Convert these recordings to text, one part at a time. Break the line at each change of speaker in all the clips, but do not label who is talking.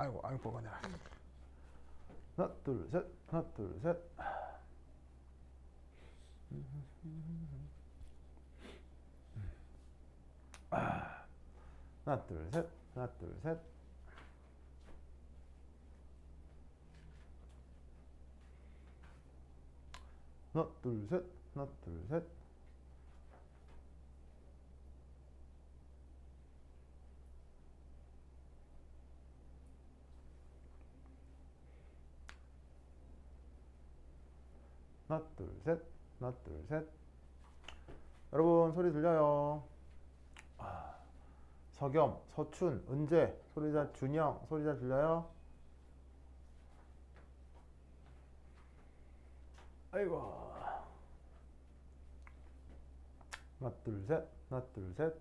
아이고 뭐가 내가. 하나 둘 셋, 하나 둘 셋. 하나 둘 셋, 하나 둘 셋. 하나 둘 셋, 하나 둘 셋. 하나 둘 셋, 하나 둘 셋. 여러분 소리 들려요? 서겸, 서춘, 은재 소리 잘, 준영 소리 잘 들려요? 아이고. 하나 둘 셋, 하나 둘 셋.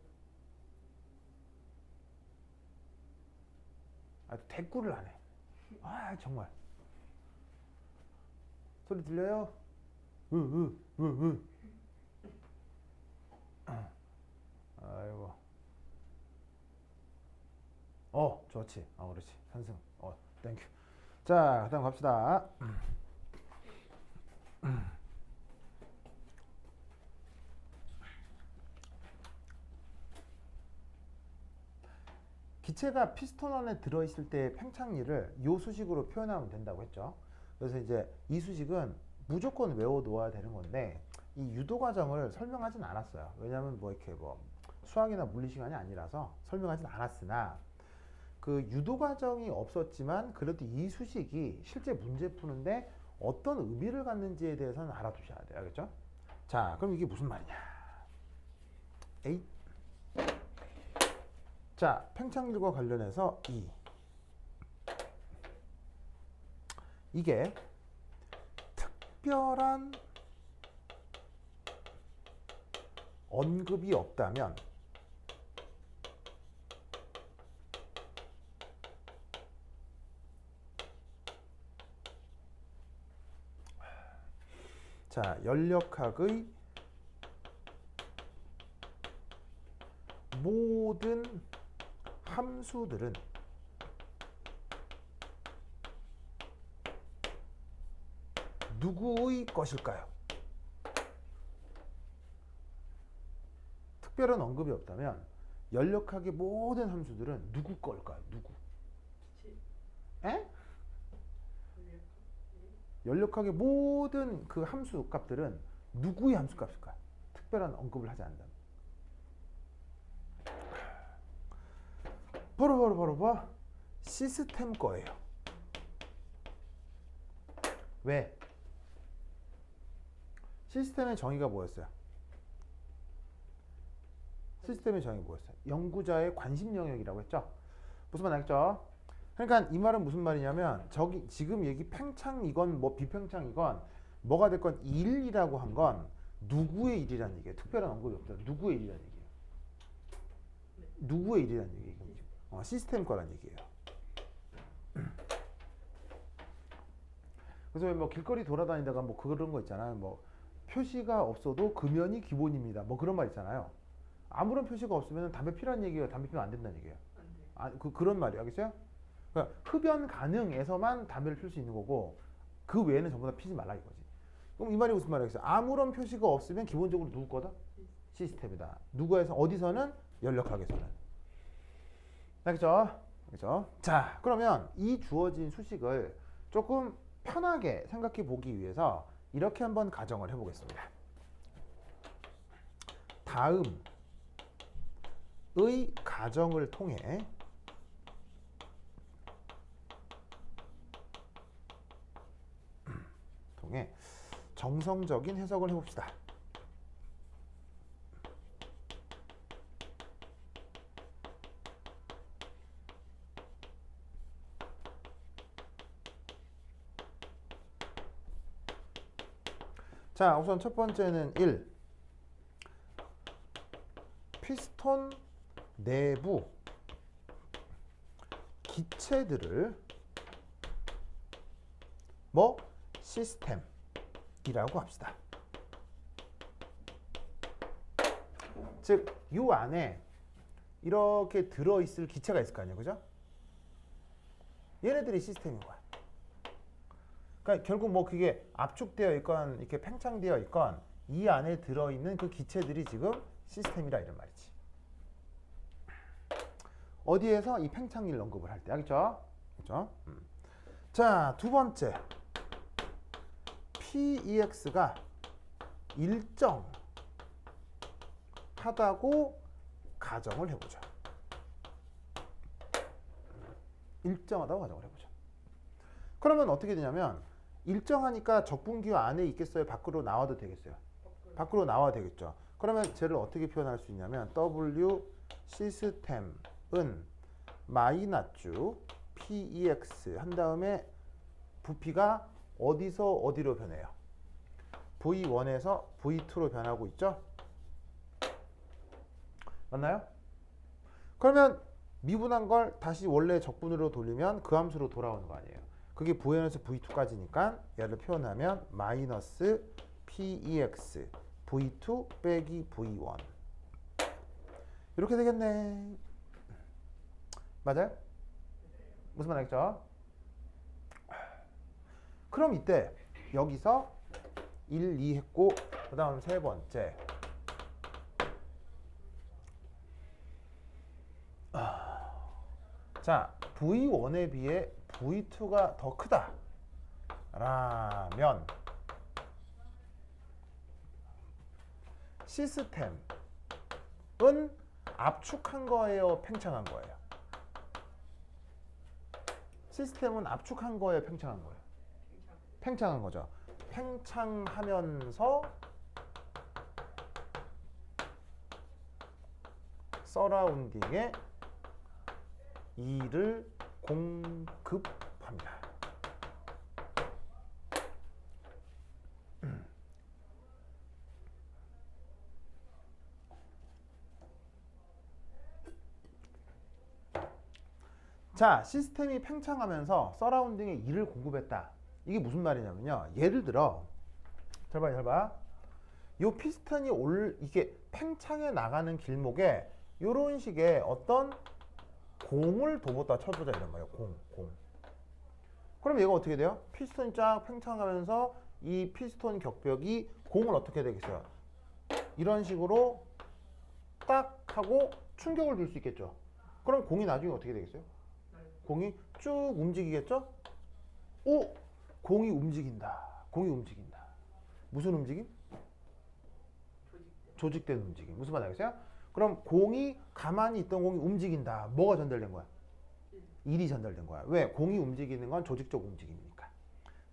아, 대꾸를 안 해. 아, 정말. 소리 들려요? 으. 아이고. 좋지. 그렇지. 산승. 땡큐. 자, 그다음 갑시다. 기체가 피스톤 안에 들어있을 때 팽창률을 이 수식으로 표현하면 된다고 했죠. 그래서 이제 이 수식은 무조건 외워놓아야 되는 건데 이 유도 과정을 설명하진 않았어요. 왜냐하면 뭐 이렇게 뭐 수학이나 물리 시간이 아니라서 설명하진 않았으나 그 유도 과정이 없었지만 그래도 이 수식이 실제 문제 푸는데 어떤 의미를 갖는지에 대해서는 알아두셔야 돼요. 알겠죠? 자, 그럼 이게 무슨 말이냐? 에이. 자, 팽창률과 관련해서 이게 특별한 언급이 없다면 자, 연력학의 모든 함수들은 누구의 것일까요? 특별한 언급이 없다면 연력학의 모든 함수들은 누구 걸까요? 누구? 에? 연력학의 모든 그 함수 값들은 누구의 함수 값일까요? 특별한 언급을 하지 않는다면. 바로 시스템 거예요. 왜? 시스템의 정의가 뭐였어요? 시스템의 정의 뭐였어요? 연구자의 관심 영역이라고 했죠? 무슨 말 알겠죠? 그러니까 이 말은 무슨 말이냐면 저기 지금 얘기 팽창이건 뭐 비팽창이건 뭐가 됐건 일이라고 한 건 누구의 일이라는 얘기예요. 특별한 언급이 없다. 누구의 일이라는 얘기예요. 누구의 일이라는 얘기예요. 시스템 거란 얘기예요. 그래서 뭐 길거리 돌아다니다가 뭐 그런 거 있잖아요. 뭐 표시가 없어도 금연이 기본입니다. 뭐 그런 말 있잖아요. 아무런 표시가 없으면 담배 피라는 얘기예요. 담배 피면 안 된다는 얘기예요. 그런 말이에요. 알겠어요? 그러니까 흡연 가능해서만 담배를 필 수 있는 거고 그 외에는 전부 다 피지 말라 이거지. 그럼 이 말이 무슨 말이겠어요? 아무런 표시가 없으면 기본적으로 누구 거다? 시스템이다. 누구에서 어디서는? 연력학에서는. 알겠죠? 알겠죠? 자, 그러면 이 주어진 수식을 조금 편하게 생각해 보기 위해서 이렇게 한번 가정을 해보겠습니다. 다음의 가정을 통해 정성적인 해석을 해봅시다. 자, 우선 첫 번째는 1. 피스톤 내부 기체들을 뭐? 시스템이라고 합시다. 즉, 이 안에 이렇게 들어있을 기체가 있을 거 아니에요. 그죠? 얘네들이 시스템인 거야. 그러니까 결국 뭐 그게 압축되어 있건 이렇게 팽창되어 있건 이 안에 들어있는 그 기체들이 지금 시스템이라 이런 말이지. 어디에서 이 팽창일 언급을 할 때, 알겠죠? 그렇죠? 자, 두 번째. PEX가 일정하다고 가정을 해보자. 일정하다고 가정을 해보자. 그러면 어떻게 되냐면 일정하니까 적분기호 안에 있겠어요? 밖으로 나와도 되겠어요? 밖으로 나와야 되겠죠. 그러면 쟤를 어떻게 표현할 수 있냐면 W 시스템은 마이너스 PEX 한 다음에 부피가 어디서 어디로 변해요? V1에서 V2로 변하고 있죠? 맞나요? 그러면 미분한 걸 다시 원래 적분으로 돌리면 그 함수로 돌아오는 거 아니에요. 그게 V1에서 V2까지니까 얘를 표현하면 마이너스 PEX V2 빼기 V1 이렇게 되겠네. 맞아요? 무슨 말 알겠죠? 그럼 이때 여기서 1, 2 했고 그 다음 세 번째 자, V1에 비해 V2가 더 크다 라면 시스템은 압축한 거예요? 팽창한 거예요? 시스템은 압축한 거예요? 팽창한 거예요? 팽창한 거죠. 팽창하면서 서라운딩에 E를 공급합니다. 자, 시스템이 팽창하면서 서라운딩에 E를 공급했다. 이게 무슨 말이냐면요. 예를 들어, 잘 봐. 요 피스턴이 이게 팽창해 나가는 길목에 요런 식의 어떤 공을 둬봤다 쳐보자 이런 거예요. 공. 그럼 얘가 어떻게 돼요? 피스톤이 쫙 팽창하면서 이 피스톤 격벽이 공을 어떻게 되겠어요? 이런 식으로 딱 하고 충격을 줄 수 있겠죠. 그럼 공이 나중에 어떻게 되겠어요? 공이 쭉 움직이겠죠? 오! 공이 움직인다. 무슨 움직임? 조직된 움직임. 무슨 말 알겠어요? 그럼 공이 가만히 있던 공이 움직인다. 뭐가 전달된 거야? 1이 전달된 거야. 왜? 공이 움직이는 건 조직적 움직임이니까.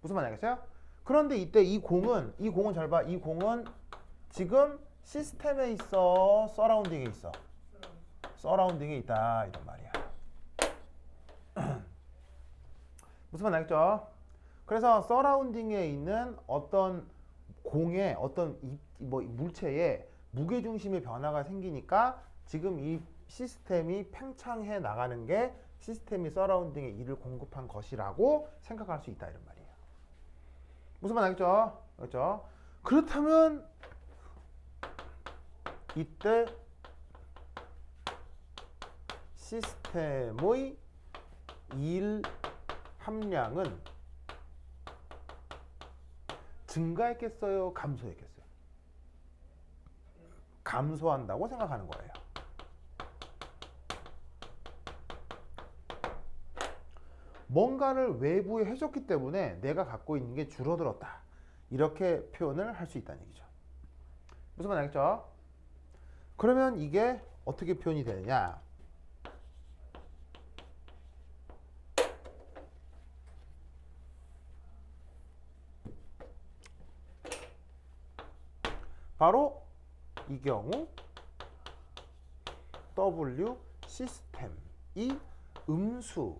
무슨 말 알겠어요? 그런데 이때 이 공은 잘 봐. 이 공은 지금 시스템에 있어? 서라운딩에 있어? 서라운딩에 있다. 이런 말이야. 무슨 말 알겠죠? 그래서 서라운딩에 있는 어떤 공의 어떤 물체에 무게중심의 변화가 생기니까 지금 이 시스템이 팽창해 나가는 게 시스템이 서라운딩에 E를 공급한 것이라고 생각할 수 있다 이런 말이에요. 무슨 말 알겠죠? 그렇죠? 그렇다면 이때 시스템의 일 함량은 증가했겠어요? 감소했겠어요? 감소한다고 생각하는 거예요. 뭔가를 외부에 해줬기 때문에 내가 갖고 있는 게 줄어들었다. 이렇게 표현을 할 수 있다는 얘기죠. 무슨 말 알겠죠? 그러면 이게 어떻게 표현이 되느냐? 바로 이 경우 W 시스템이 음수라고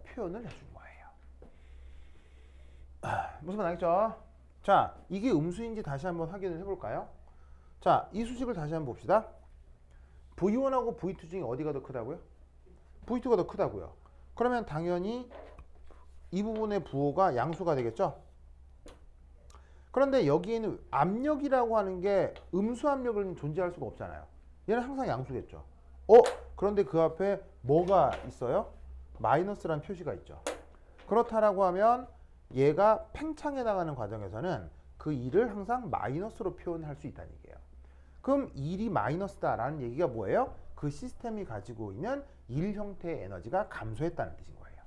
표현을 해준 거예요. 무슨 말 알겠죠? 자, 이게 음수인지 다시 한번 확인을 해볼까요? 자, 이 수식을 다시 한번 봅시다. V1하고 V2 중에 어디가 더 크다고요? V2가 더 크다고요. 그러면 당연히 이 부분의 부호가 양수가 되겠죠? 그런데 여기에는 압력이라고 하는 게 음수 압력은 존재할 수가 없잖아요. 얘는 항상 양수겠죠. 그런데 그 앞에 뭐가 있어요? 마이너스란 표시가 있죠. 그렇다라고 하면 얘가 팽창해 나가는 과정에서는 그 1을 항상 마이너스로 표현할 수 있다는 얘기예요. 그럼 1이 마이너스다라는 얘기가 뭐예요? 그 시스템이 가지고 있는 1 형태의 에너지가 감소했다는 뜻인 거예요.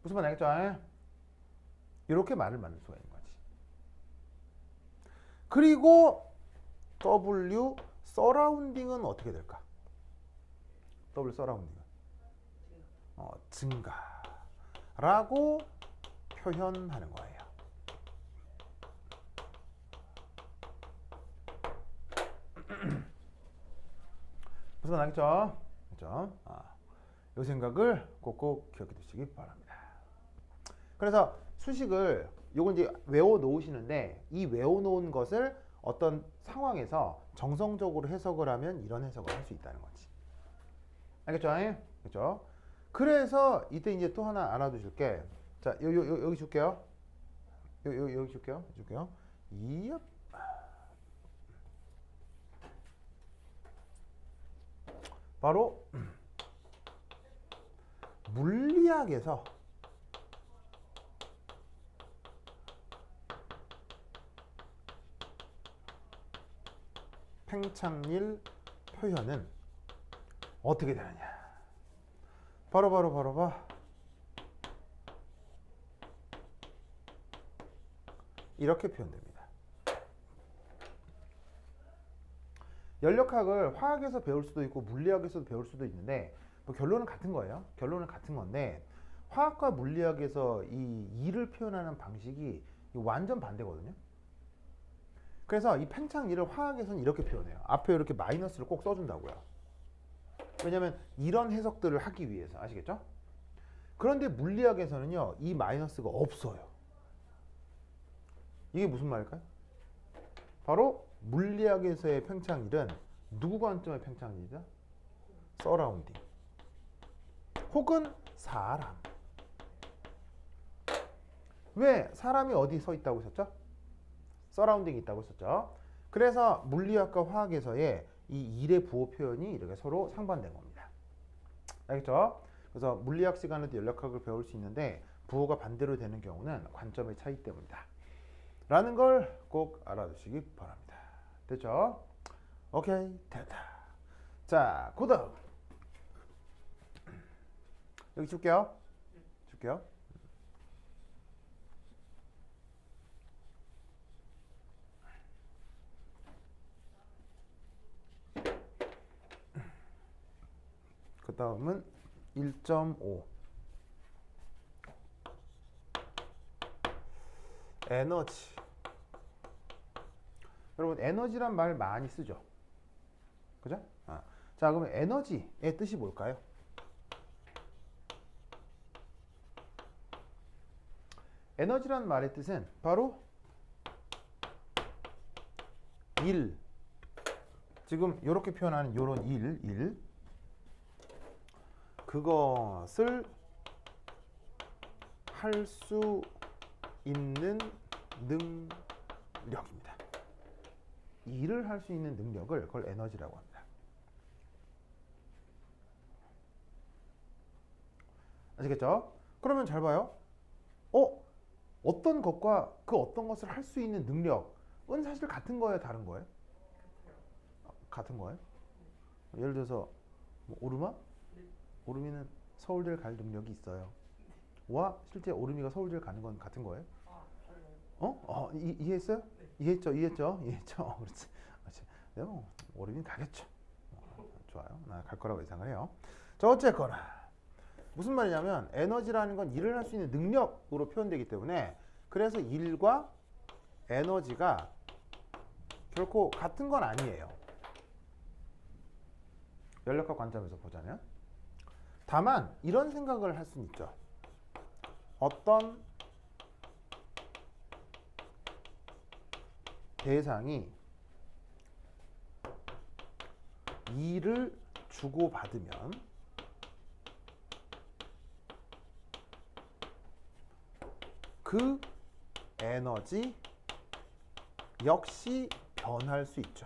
무슨 말 알겠죠? 이렇게 말을 만들 수가 있는 거지. 그리고 W 서라운딩은 어떻게 될까? W 서라운딩은 증가라고 표현하는 거예요. 무슨 말 알겠죠? 그렇죠? 이 생각을 꼭꼭 기억해 두시기 바랍니다. 그래서 수식을 요거 이제 외워 놓으시는데 이 외워 놓은 것을 어떤 상황에서 정성적으로 해석을 하면 이런 해석을 할 수 있다는 거지. 알겠죠? 그렇죠? 그래서 이때 이제 또 하나 알아두실 게, 자, 여기 줄게요. 여기 줄게요. 이엽. 바로 물리학에서 팽창일 표현은 어떻게 되느냐? 바로 이렇게 표현됩니다. 연력학을 화학에서 배울 수도 있고 물리학에서도 배울 수도 있는데 뭐 결론은 같은 거예요. 결론은 같은 건데 화학과 물리학에서 이 일을 표현하는 방식이 완전 반대거든요. 그래서 이 팽창일을 화학에서는 이렇게 표현해요. 앞에 이렇게 마이너스를 꼭 써준다고요. 왜냐면 이런 해석들을 하기 위해서. 아시겠죠? 그런데 물리학에서는요, 이 마이너스가 없어요. 이게 무슨 말일까요? 바로 물리학에서의 팽창일은 누구 관점의 팽창일이다? 서라운딩 혹은 사람. 왜 사람이 어디 서 있다고 했었죠? 서라운딩이 있다고 했었죠. 그래서 물리학과 화학에서의 이 일의 부호 표현이 이렇게 서로 상반된 겁니다. 알겠죠? 그래서 물리학 시간에도 연력학을 배울 수 있는데 부호가 반대로 되는 경우는 관점의 차이 때문이다 라는 걸 꼭 알아두시기 바랍니다. 됐죠? 오케이, 됐다. 자, 그 다음 여기 줄게요. 그 다음은 1.5 에너지. 여러분 에너지란 말 많이 쓰죠. 그죠? 자, 그러면 에너지의 뜻이 뭘까요? 에너지란 말의 뜻은 바로 일. 지금 이렇게 표현하는 이런 일. 그것을 할 수 있는 능력입니다. 일을 할 수 있는 능력을 그걸 에너지라고 합니다. 아시겠죠? 그러면 잘 봐요. 어떤 것과 그 어떤 것을 할 수 있는 능력은 사실 같은 거예요, 다른 거예요? 같은 거예요? 예를 들어서 뭐 오르막? 오르미는 서울대를 갈 능력이 있어요. 와 실제 오르미가 서울대를 가는 건 같은 거예요? 이해했어요? 이해했죠? 그렇지. 오르민 가겠죠. 좋아요. 나 갈 거라고 예상을 해요. 자, 어쨌거나 무슨 말이냐면 에너지라는 건 일을 할 수 있는 능력으로 표현되기 때문에 그래서 일과 에너지가 결코 같은 건 아니에요. 연력학 관점에서 보자면. 다만 이런 생각을 할 수는 있죠. 어떤 대상이 일을 주고받으면 그 에너지 역시 변할 수 있죠.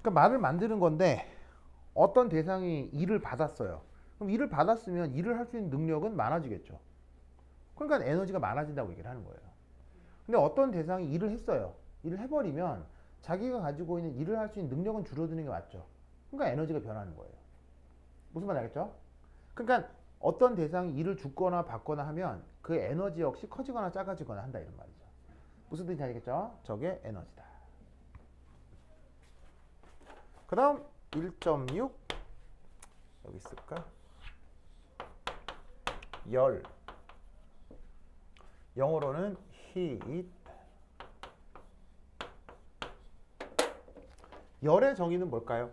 그러니까 말을 만드는 건데 어떤 대상이 일을 받았어요. 그럼 일을 받았으면 일을 할 수 있는 능력은 많아지겠죠. 그러니까 에너지가 많아진다고 얘기를 하는 거예요. 근데 어떤 대상이 일을 했어요. 일을 해버리면 자기가 가지고 있는 일을 할 수 있는 능력은 줄어드는 게 맞죠. 그러니까 에너지가 변하는 거예요. 무슨 말인지 알겠죠? 그러니까 어떤 대상이 일을 주거나 받거나 하면 그 에너지 역시 커지거나 작아지거나 한다 이런 말이죠. 무슨 뜻인지 알겠죠? 저게 에너지다. 그 다음 1.6 여기 있을까? 열, 영어로는 heat. 열의 정의는 뭘까요?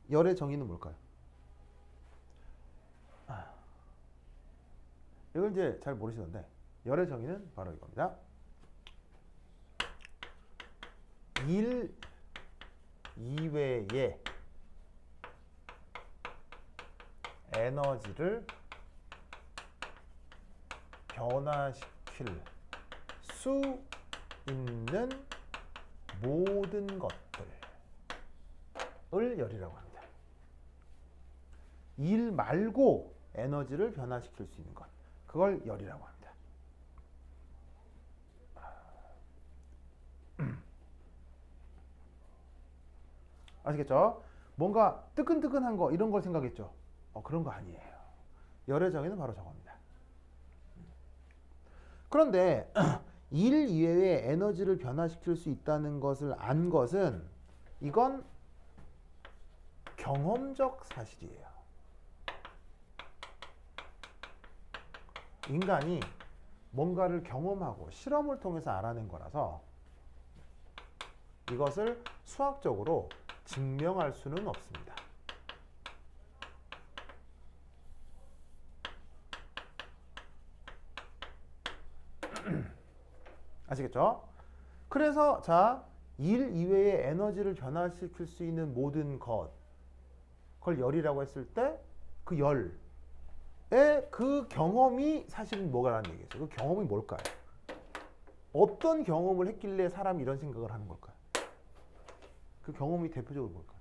열의 정의는 뭘까요? 이걸 이제 잘 모르시던데 열의 정의는 바로 이겁니다. 일 이외의 에너지를 변화시킬 수 있는 모든 것들을 열이라고 합니다. 일 말고 에너지를 변화시킬 수 있는 것, 그걸 열이라고 합니다. 아시겠죠? 뭔가 뜨끈뜨끈한 거 이런 걸 생각했죠? 그런 거 아니에요. 열의 정의는 바로 저겁니다. 그런데 일 이외에 에너지를 변화시킬 수 있다는 것을 안 것은 이건 경험적 사실이에요. 인간이 뭔가를 경험하고 실험을 통해서 알아낸 거라서 이것을 수학적으로 증명할 수는 없습니다. 아시겠죠? 그래서 자, 일 이외의 에너지를 변화시킬 수 있는 모든 것, 그걸 열이라고 했을 때 그 열의 그 경험이 사실은 뭐가라는 얘기겠어요. 그 경험이 뭘까요? 어떤 경험을 했길래 사람이 이런 생각을 하는 걸까요? 그 경험이 대표적으로 뭘까요?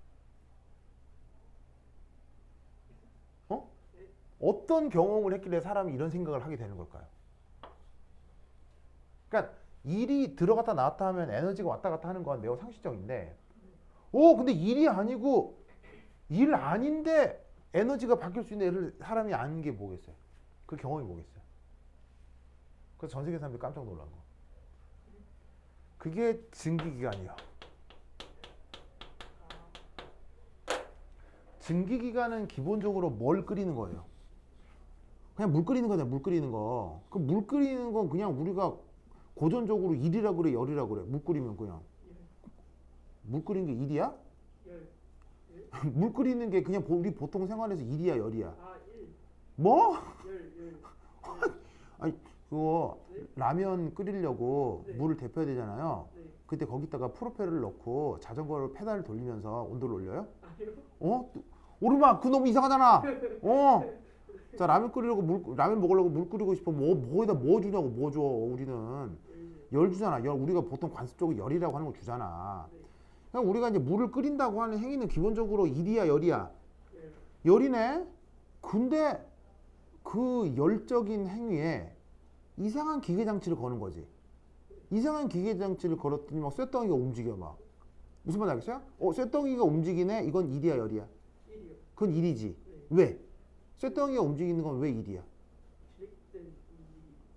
어떤 경험을 했길래 사람이 이런 생각을 하게 되는 걸까요? 그러니까 일이 들어갔다 나왔다 하면 에너지가 왔다 갔다 하는 건 매우 상식적인데 근데 일이 아니고 일 아닌데 에너지가 바뀔 수 있는 애를 사람이 아는 게 뭐겠어요? 그 경험이 뭐겠어요? 그래서 전 세계 사람들이 깜짝 놀란 거. 그게 증기기관이요. 증기기관은 기본적으로 뭘 끓이는 거예요? 그냥 물 끓이는 거잖아요. 물 끓이는 거. 그 물 끓이는 건 그냥 우리가 고전적으로 일이라 그래, 열이라 그래. 물 끓이면 그냥. 물 끓이는 게 일이야? 물 끓이는 게 그냥 우리 보통 생활에서 일이야, 열이야? 뭐? 아니, 그거 라면 끓이려고 물을 데펴야 되잖아요. 그때 거기다가 프로펠을 넣고 자전거를 페달을 돌리면서 온도를 올려요? 오르마, 그놈 이상하잖아. 자, 라면 끓이려고 라면 먹으려고 물 끓이고 싶어. 뭐에다 뭐 주냐고, 뭐 줘. 우리는 열 주잖아. 열, 우리가 보통 관습적으로 열이라고 하는 거 주잖아. 그냥 우리가 이제 물을 끓인다고 하는 행위는 기본적으로 일이야, 열이야? 열이네? 근데 그 열적인 행위에 이상한 기계장치를 거는 거지. 이상한 기계장치를 걸었더니 막 쇳덩이가 움직여 막. 무슨 말인지 알겠어요? 쇳덩이가 움직이네? 이건 일이야, 열이야? 그건 일이지. 왜? 쇳덩이가 움직이는 건 왜 일이야?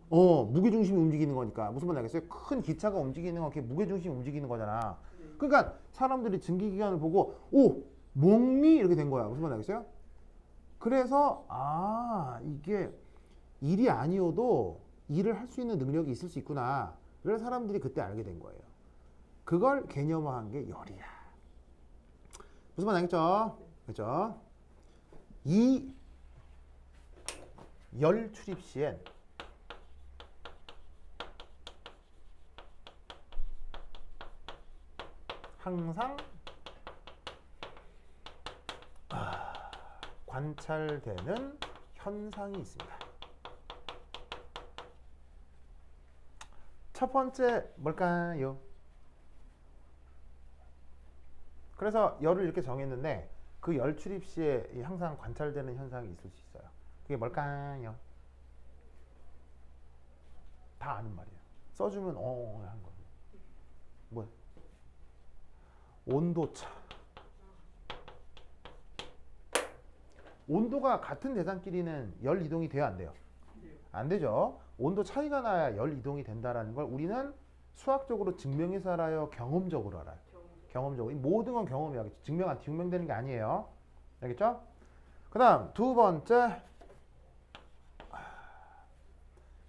무게중심이 움직이는 거니까. 무슨 말인지 알겠어요? 큰 기차가 움직이는 건 그게 무게중심이 움직이는 거잖아. 그러니까 사람들이 증기기관을 보고 목미 이렇게 된 거야. 무슨 말인지 알겠어요? 그래서 이게 일이 아니어도 일을 할 수 있는 능력이 있을 수 있구나. 그래서 사람들이 그때 알게 된 거예요. 그걸 개념화한 게 열이야. 무슨 말인지 알겠죠? 그렇죠? 이 열 출입 시엔 항상 관찰되는 현상이 있습니다. 첫 번째 뭘까요? 그래서 열을 이렇게 정했는데 그 열 출입 시에 항상 관찰되는 현상이 있을 수 있어요. 그게 뭘까요? 다 아는 말이에요. 써주면 하는 거예요. 뭐? 온도차. 온도가 같은 대상끼리는 열 이동이 돼요, 안 돼요? 안 되죠. 온도 차이가 나야 열 이동이 된다라는 걸 우리는 수학적으로 증명해서 알아요, 경험적으로 알아요? 경험적으로. 이 모든 건 경험이야. 증명되는 게 아니에요. 알겠죠? 그 다음 두 번째,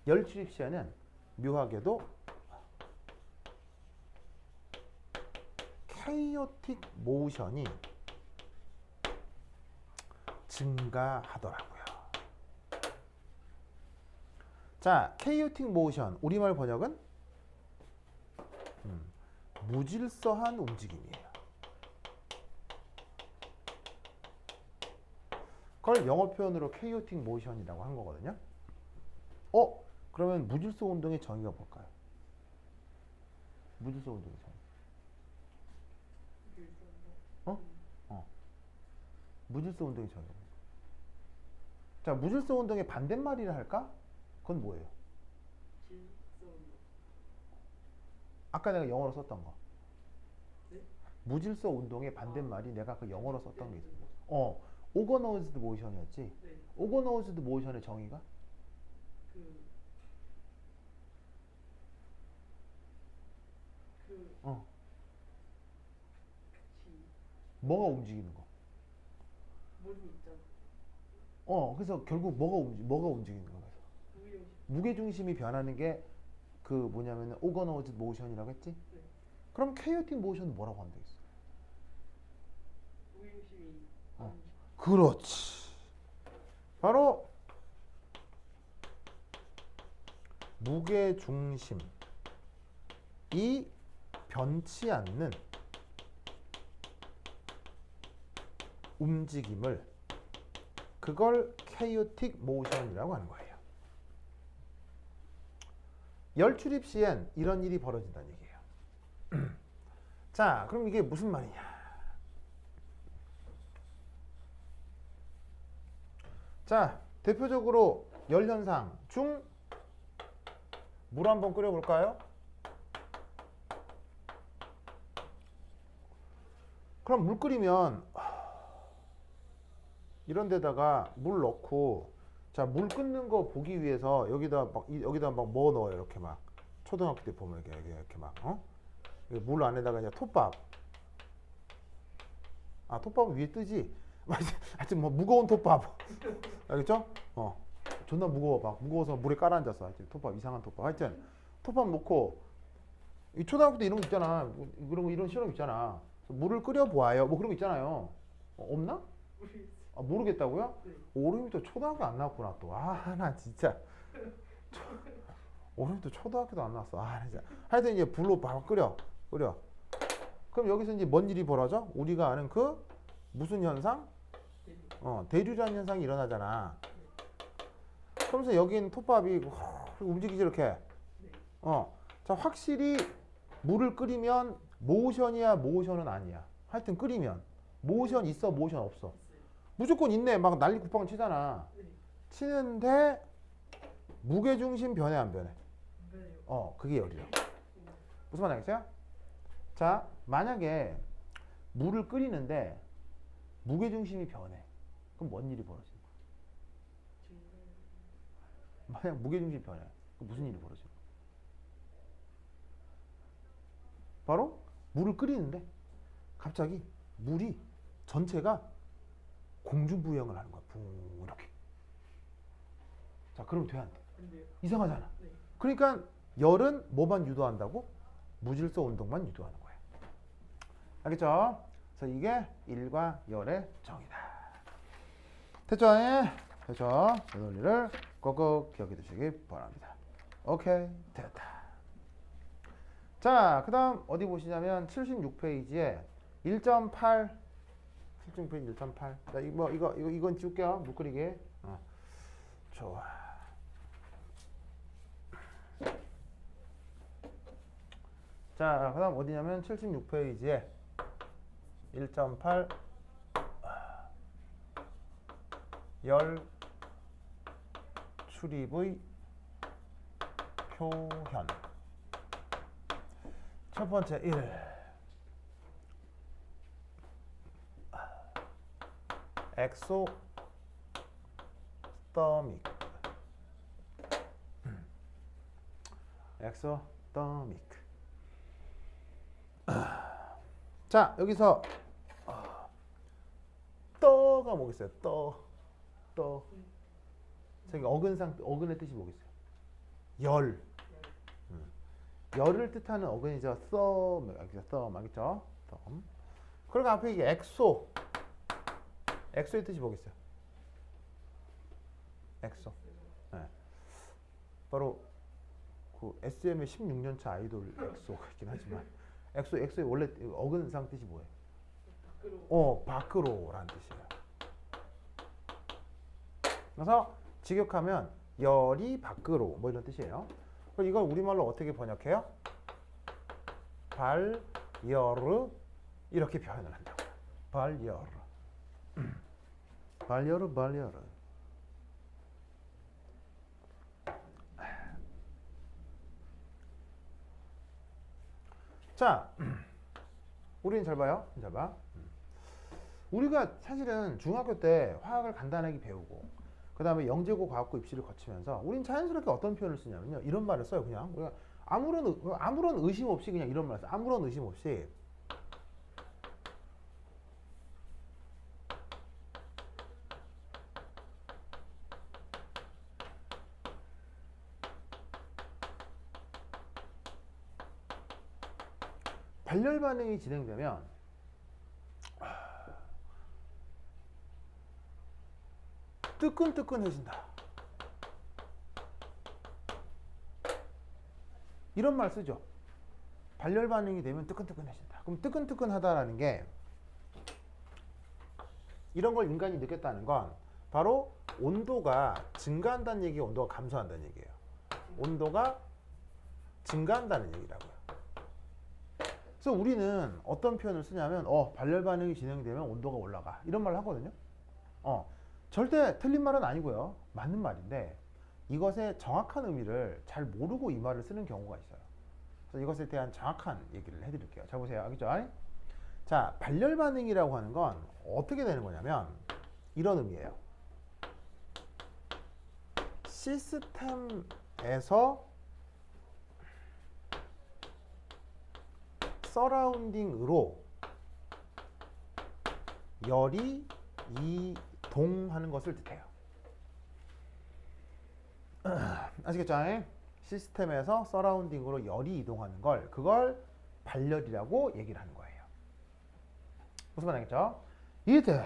열 출입 시에는 묘하게도 케이오틱 모션이 증가하더라고요. 자, 케이오틱 모션, 우리말 번역은 무질서한 움직임이에요. 그걸 영어 표현으로 케이오틱 모션이라고 한 거거든요. 그러면 무질서 운동의 정의가 뭘까요? 무질서 운동의 정의. 무질서 운동의 정의. 자, 무질서 운동의 반대말이라 할까? 그건 뭐예요? 아까 내가 영어로 썼던 거. 네? 무질서 운동의 반대말이 내가 그 영어로 썼던 게 있어. 오거노즈드 모션이었지. 네. 오거노즈드 모션의 정의가? 뭐가 움직이는 거? 그래서 결국 뭐가 움직이는 거야? 무게중심이 변하는 게 그 뭐냐면 오거노즈 모션이라고 했지? 네. 그럼 케이오틱 모션은 뭐라고 하면 되겠어? 무게중심이 그렇지. 바로 무게중심이 변치 않는 움직임을, 그걸 케이오틱 모션이라고 하는 거예요. 열 출입 시엔 이런 일이 벌어진다는 얘기예요. 자, 그럼 이게 무슨 말이냐? 자, 대표적으로 열 현상 중 물 한번 끓여볼까요? 그럼 물 끓이면 이런 데다가 물 넣고, 자, 물 끓는 거 보기 위해서 여기다 막 뭐 넣어요. 이렇게 막 초등학교 때 보면 이렇게 막 물 안에다가 이제 톱밥. 톱밥은 위에 뜨지. 하여튼 뭐 무거운 톱밥. 알겠죠? 존나 무거워. 막 무거워서 물에 깔아앉았어. 하여튼 톱밥, 이상한 톱밥. 하여튼 톱밥 놓고, 이 초등학교 때 이런 거 있잖아. 이런 실험 있잖아. 물을 끓여 보아요. 뭐 그런 거 있잖아요. 없나? 모르겠다고요? 네. 오름이 또 초등학교 안 나왔구나 또. 나 진짜. 오름이 또 초등학교도 안 나왔어. 진짜. 하여튼 이제 불로 막 끓여. 그럼 여기서 이제 뭔 일이 벌어져? 우리가 아는 그 무슨 현상? 대류라는 현상이 일어나잖아. 그러면서 여긴 톱밥이 움직이지 이렇게. 자, 확실히 물을 끓이면 모션이야, 모션은 아니야. 하여튼 끓이면 모션 있어, 모션 없어. 무조건 있네. 막 난리 국방을 치잖아. 치는데 무게중심 변해, 안 변해? 그게 열이야. 무슨 말 알겠어요? 자, 만약에 물을 끓이는데 무게중심이 변해. 그럼 뭔 일이 벌어지는 거야? 만약 무게중심이 변해. 그럼 무슨 일이 벌어지는 거야? 바로 물을 끓이는데 갑자기 물이 전체가 공중부양을 하는 거야. 붕 이렇게. 자, 그럼 돼, 안 돼? 이상하잖아. 네. 그러니까 열은 뭐만 유도한다고? 무질서 운동만 유도하는 거야. 알겠죠? 그래서 이게 일과 열의 정의다. 됐죠? 됐죠? 이 논리를 꼭꼭 기억해 두시기 바랍니다. 오케이, 됐다. 자, 그 다음 어디 보시냐면 76페이지에 1.8, 76페이지 1.8. 자, 이건 지울게요. 물 끓이게. 좋아. 자, 그 다음 어디냐면 76페이지에 1.8 열 출입의 표현. 첫 번째 1. 엑소더믹. 엑소더믹. 자, 여기서 떠가 뭐겠어요? 떠. 저기 어근의 뜻이 뭐겠어요? 열. 열을 뜻하는 어근이죠. 썸, 알겠죠? 그리고 앞에 이게 엑소의 뜻이 뭐겠어요? 엑소. 네. 바로 그 SM의 16년차 아이돌 엑소가 있긴 하지만 엑소의 원래 어근상 뜻이 뭐예요? 밖으로라는 뜻이에요. 그래서 직역하면 열이 밖으로 뭐 이런 뜻이에요. 그럼 이걸 우리말로 어떻게 번역해요? 발열르 이렇게 표현을 한다고요. 발열르. 발열르. 자, 우리는 잘 봐요. 잘 봐. 우리가 사실은 중학교 때 화학을 간단하게 배우고 그 다음에 영재고 과학고 입시를 거치면서 우린 자연스럽게 어떤 표현을 쓰냐면요. 이런 말을 써요. 그냥 우리가 아무런 의심 없이 그냥 이런 말을 써요. 아무런 의심 없이 발열 반응이 진행되면 뜨끈뜨끈해진다. 이런 말 쓰죠. 발열 반응이 되면 뜨끈뜨끈해진다. 그럼 뜨끈뜨끈하다라는 게 이런 걸 인간이 느꼈다는 건 바로 온도가 증가한다는 얘기가 온도가 감소한다는 얘기예요. 온도가 증가한다는 얘기라고요. 그래서 우리는 어떤 표현을 쓰냐면 발열 반응이 진행되면 온도가 올라가 이런 말을 하거든요. 절대 틀린 말은 아니고요. 맞는 말인데 이것의 정확한 의미를 잘 모르고 이 말을 쓰는 경우가 있어요. 그래서 이것에 대한 정확한 얘기를 해드릴게요. 자, 보세요. 알겠죠? 자, 발열 반응이라고 하는 건 어떻게 되는 거냐면 이런 의미예요. 시스템에서 서라운딩으로 열이 이동하는 것을 뜻해요. 아시겠죠? 시스템에서 서라운딩으로 열이 이동하는 그걸 발열이라고 얘기를 하는 거예요. 무슨 말 알겠죠? 이때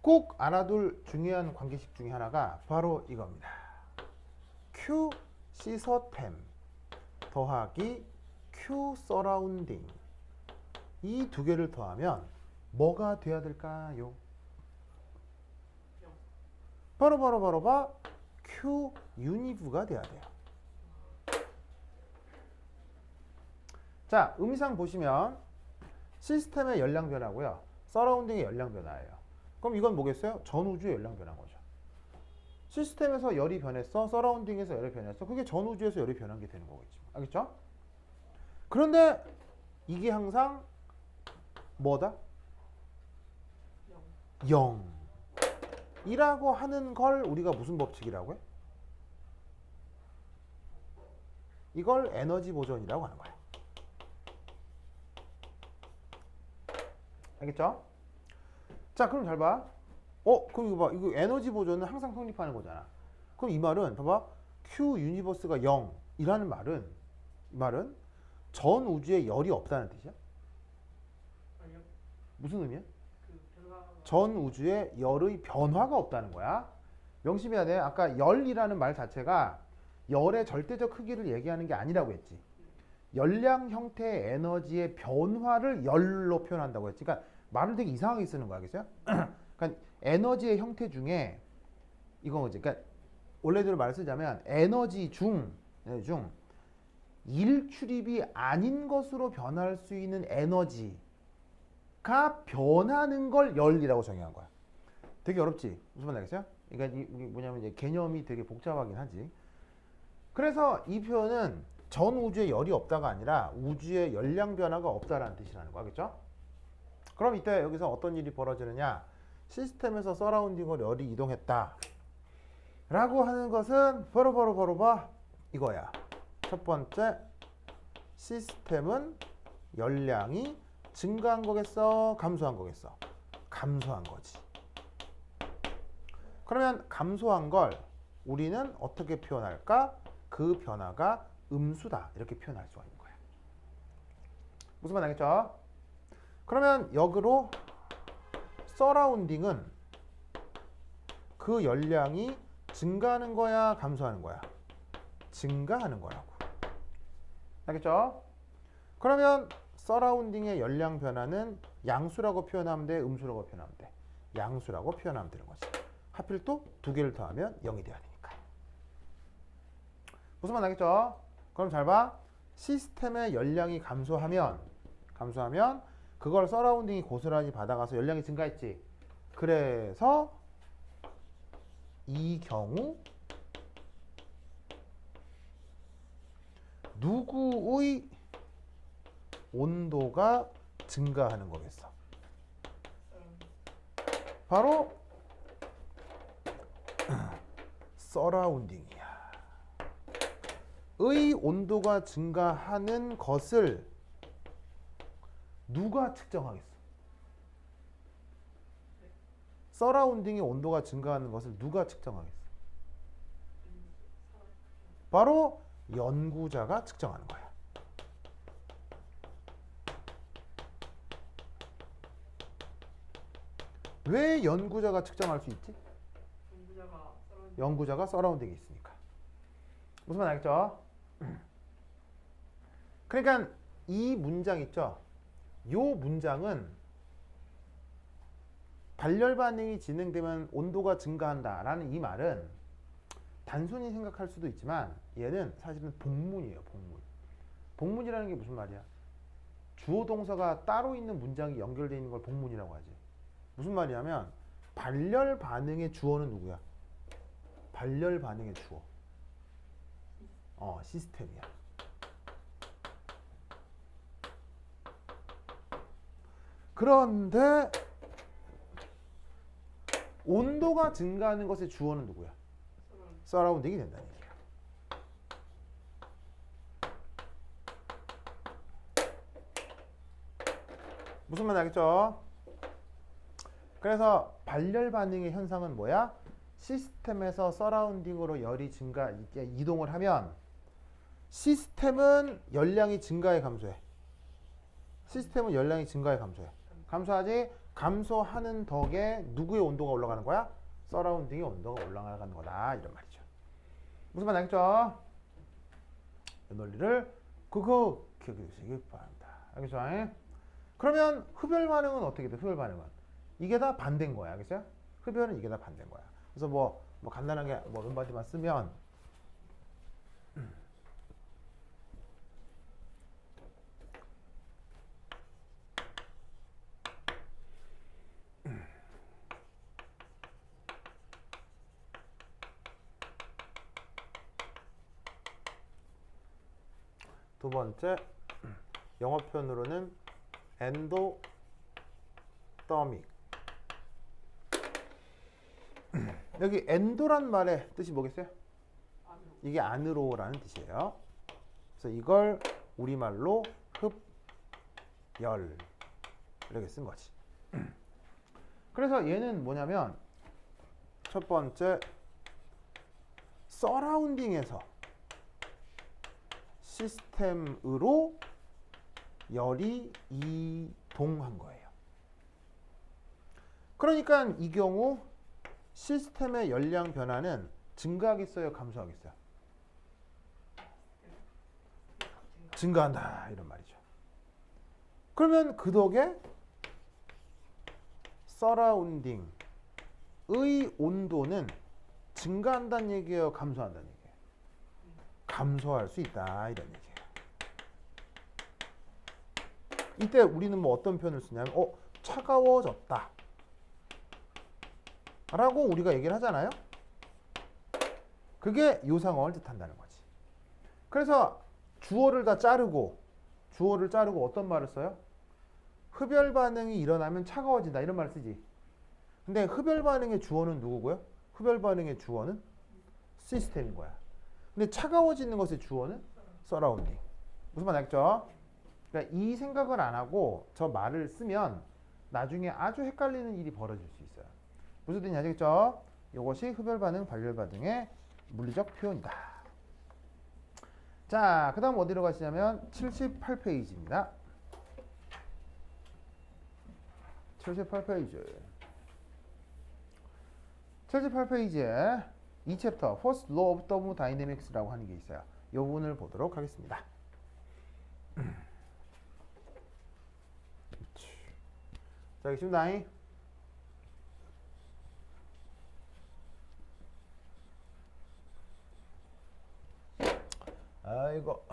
꼭 알아둘 중요한 관계식 중에 하나가 바로 이겁니다. Q 시서템 더하기 Q 서라운딩 이 두 개를 더하면 뭐가 돼야 될까요? 바로 Q 유니브가 돼야 돼요. 자, 의미상 보시면 시스템의 열량 변화고요. 서라운딩의 열량 변화예요. 그럼 이건 뭐겠어요? 전 우주의 열량 변화인 거죠. 시스템에서 열이 변했어. 서라운딩에서 열이 변했어. 그게 전 우주에서 열이 변한 게 되는 거겠지. 알겠죠? 그런데 이게 항상 뭐다? 0이라고 하는 걸 우리가 무슨 법칙이라고 해? 이걸 에너지 보존이라고 하는 거야. 알겠죠? 자, 그럼 잘 봐. 그럼 이거 봐. 이거 에너지 보존은 항상 성립하는 거잖아. 그럼 이 말은 봐봐. Q 유니버스가 0이라는 말은 전 우주에 열이 없다는 뜻이야?
아니요.
무슨 의미야?
변화가...
전 우주에 열의 변화가 없다는 거야. 명심해야 돼. 아까 열이라는 말 자체가 열의 절대적 크기를 얘기하는 게 아니라고 했지. 열량 형태의 에너지의 변화를 열로 표현한다고 했지. 그러니까 말을 되게 이상하게 쓰는 거 알겠어요? 그러니까 에너지의 형태 중에 이건 거지. 그러니까 원래대로 말을 쓰자면 에너지 중 일출입이 아닌 것으로 변할 수 있는 에너지가 변하는 걸 열이라고 정의한 거야. 되게 어렵지? 무슨 말 알겠어요? 그러니까 이게 뭐냐면 이제 개념이 되게 복잡하긴 하지. 그래서 이 표현은 전 우주에 열이 없다가 아니라 우주에 열량 변화가 없다라는 뜻이라는 거 알겠죠? 그럼 이때 여기서 어떤 일이 벌어지느냐? 시스템에서 서라운딩으로 열이 이동했다 라고 하는 것은 바로 봐 이거야. 첫 번째, 시스템은 열량이 증가한 거겠어? 감소한 거겠어? 감소한 거지. 그러면 감소한 걸 우리는 어떻게 표현할까? 그 변화가 음수다 이렇게 표현할 수가 있는 거야. 무슨 말 알겠죠? 그러면 역으로 서라운딩은 그 열량이 증가하는 거야, 감소하는 거야? 증가하는 거라고. 알겠죠? 그러면 서라운딩의 열량 변화는 양수라고 표현하면 돼, 음수라고 표현하면 돼? 양수라고 표현하면 되는 거지. 하필 또 두 개를 더하면 0이 돼야 되니까. 무슨 말 알겠죠? 그럼 잘 봐. 시스템의 열량이 감소하면 그걸 서라운딩이 고스란히 받아가서 열량이 증가했지. 그래서 이 경우 누구의 온도가 증가하는 거겠어? 바로 서라운딩이야. 의 온도가 증가하는 것을 누가 측정하겠어? 서라운딩의 온도가 증가하는 것을 누가 측정하겠어? 바로 연구자가 측정하는 거야. 왜 연구자가 측정할 수 있지? 연구자가 서라운딩에 있으니까. 무슨 말 알겠죠? 그러니까 이 문장 있죠? 요 문장은 발열 반응이 진행되면 온도가 증가한다라는 이 말은 단순히 생각할 수도 있지만 얘는 사실은 복문이에요, 복문. 복문이라는 게 무슨 말이야? 주어 동사가 따로 있는 문장이 연결되어 있는 걸 복문이라고 하지. 무슨 말이냐면 발열 반응의 주어는 누구야? 발열 반응의 주어. 시스템이야. 그런데 온도가 증가하는 것의 주어는 누구야? 서라운딩이 된다는 얘기야. 무슨 말 알겠죠? 그래서 발열 반응의 현상은 뭐야? 시스템에서 서라운딩으로 열이 이동을 하면 시스템은 열량이 증가해, 감소해? 시스템은 열량이 증가해, 감소해? 감소하지? 감소하는 덕에 누구의 온도가 올라가는 거야? 서라운딩의 온도가 올라가는 거다 이런 말이죠. 무슨 말 알겠죠? 이 논리를 그거 기억해 주시기 바랍니다. 알겠죠? 그러면 흡열 반응은 어떻게 돼? 흡열 반응은 이게 다 반대인 거야. 알겠어요? 흡열은 이게 다 반대인 거야. 그래서 뭐 간단하게 한마디만 쓰면 두 번째 영어 표현으로는 엔도더믹. 여기 엔도란 말의 뜻이 뭐겠어요? 이게 안으로라는 뜻이에요. 그래서 이걸 우리말로 흡열 이렇게 쓴 거지. 그래서 얘는 뭐냐면 첫 번째 서라운딩에서 시스템으로 열이 이동한 거예요. 그러니까 이 경우 시스템의 열량 변화는 증가하겠어요, 감소하겠어요? 증가한다 이런 말이죠. 그러면 그 덕에 서라운딩의 온도는 증가한다는 얘기예요, 감소한다는 얘기예요? 감소할 수 있다 이런 얘기예요. 이때 우리는 뭐 어떤 표현을 쓰냐면 차가워졌다 라고 우리가 얘기를 하잖아요. 그게 요 상황을 뜻한다는 거지. 그래서 주어를 자르고 어떤 말을 써요? 흡열 반응이 일어나면 차가워진다 이런 말을 쓰지. 근데 흡열 반응의 주어는 누구고요? 흡열 반응의 주어는 시스템인 거야. 근데 차가워지는 것의 주어는 서라운딩. 무슨 말 알겠죠? 그러니까 이 생각을 안 하고 저 말을 쓰면 나중에 아주 헷갈리는 일이 벌어질 수 있어요. 무슨 뜻인지 아시겠죠? 이것이 흡열 반응, 발열 반응의 물리적 표현이다. 자, 그 다음 어디로 가시냐면 78페이지입니다. 78페이지. 78페이지에 이 챕터 First Law of Thermodynamics라고 하는 게 있어요. 이 부분을 보도록 하겠습니다. 자, 알겠습니다. 아이고,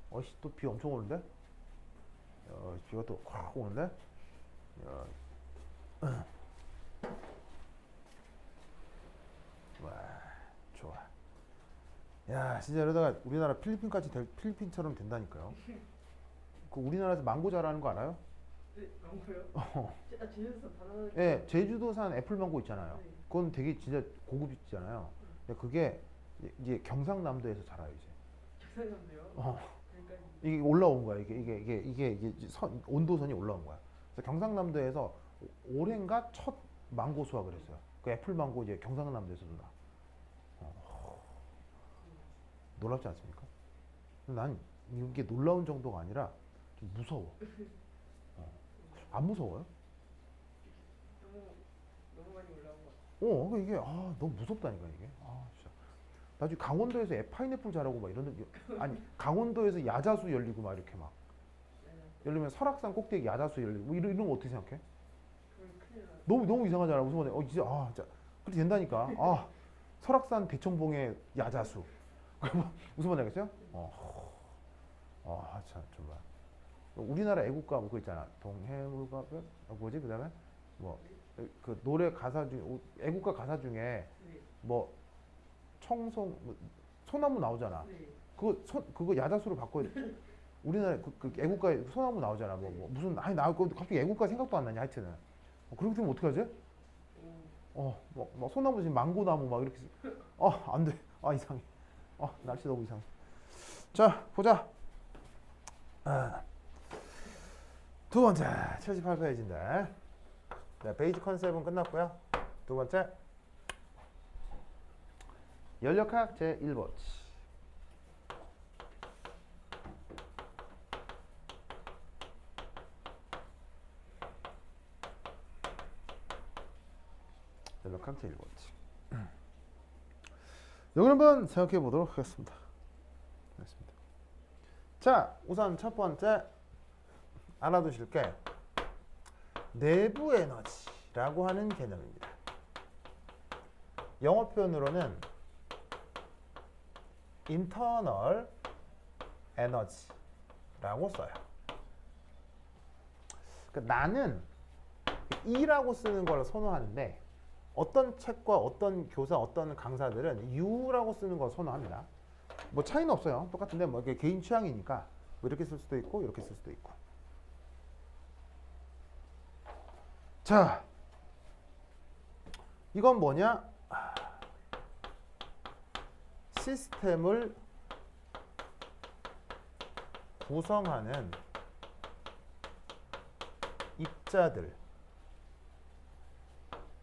어씨 또 비 엄청 오는데? 비가 또 확 오는데? 와, 좋아. 야, 진짜 이러다가 우리나라 필리핀처럼 된다니까요. 그 우리나라에서 망고 잘하는 거 알아요?
네, 망고요? 제주도 바나나.
예, 제주도산 애플망고 있잖아요.
네.
그건 되게 진짜 고급이잖아요. 근데 그게 이제 경상남도에서 자라요 이제.
적상한데요. 그러니까
이게 올라온 거야. 이게 온도선이 올라온 거야. 그래서 경상남도에서 올해인가 첫 망고 수확을 했어요. 그 애플망고 이제 경상남도에서도 나. 놀랍지 않습니까? 난 이게 놀라운 정도가 아니라 좀 무서워. 안 무서워요?
너무 많이 올라온 것 같아요.
그러니까 이게 너무 무섭다니까 이게. 진짜. 나중에 강원도에서 파인애플 자라고 막 이런 아니 강원도에서 야자수 열리고 막 이렇게 막 열리면 설악산 꼭대기 야자수 열리고 뭐 이런 거 어떻게 생각해?
그건 큰일 나요.
너무 이상하잖아. 무슨 말이야? 진짜 그렇게 된다니까. 설악산 대청봉의 야자수. 무슨 말인지 알겠어요? 참 정말. 우리나라 애국가 뭐 그거 있잖아. 동해물과별 뭐지? 그다음에 뭐 그 노래 가사 중에 애국가 가사 중에
네.
뭐 청송 소나무 나오잖아.
네.
그거 야자수로 바꿔야 돼. 우리나라 그 애국가에 소나무 나오잖아. 뭐 무슨 갑자기 애국가 생각도 안 나냐 하여튼은. 그렇게 되면 어떡하지? 뭐 소나무 지금 망고나무 막 이렇게 안 돼. 이상해. 날씨 너무 이상해. 자, 보자. 두 번째 78페이지인데 네, 베이직 컨셉은 끝났고요. 두 번째 연력학 제1번 연력학 제1번 여기 한번 생각해 보도록 하겠습니다. 자, 우선 첫 번째 알아두실 게 내부 에너지라고 하는 개념입니다. 영어 표현으로는 internal energy라고 써요. 그러니까 나는 E라고 쓰는 걸 선호하는데 어떤 책과 어떤 교사, 어떤 강사들은 U라고 쓰는 걸 선호합니다. 뭐 차이는 없어요. 똑같은데 뭐 이게 개인 취향이니까 뭐 이렇게 쓸 수도 있고 이렇게 쓸 수도 있고. 자, 이건 뭐냐? 시스템을 구성하는 입자들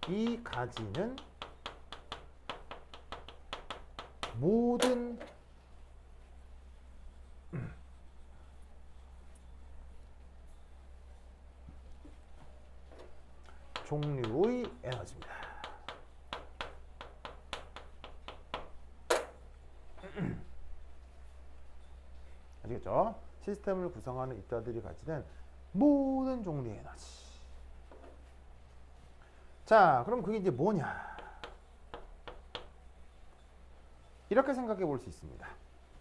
이 가지는 모든 종류의 에너지입니다. 아시겠죠? 시스템을 구성하는 입자들이 가지는 모든 종류의 에너지. 자, 그럼 그게 이제 뭐냐? 이렇게 생각해 볼 수 있습니다.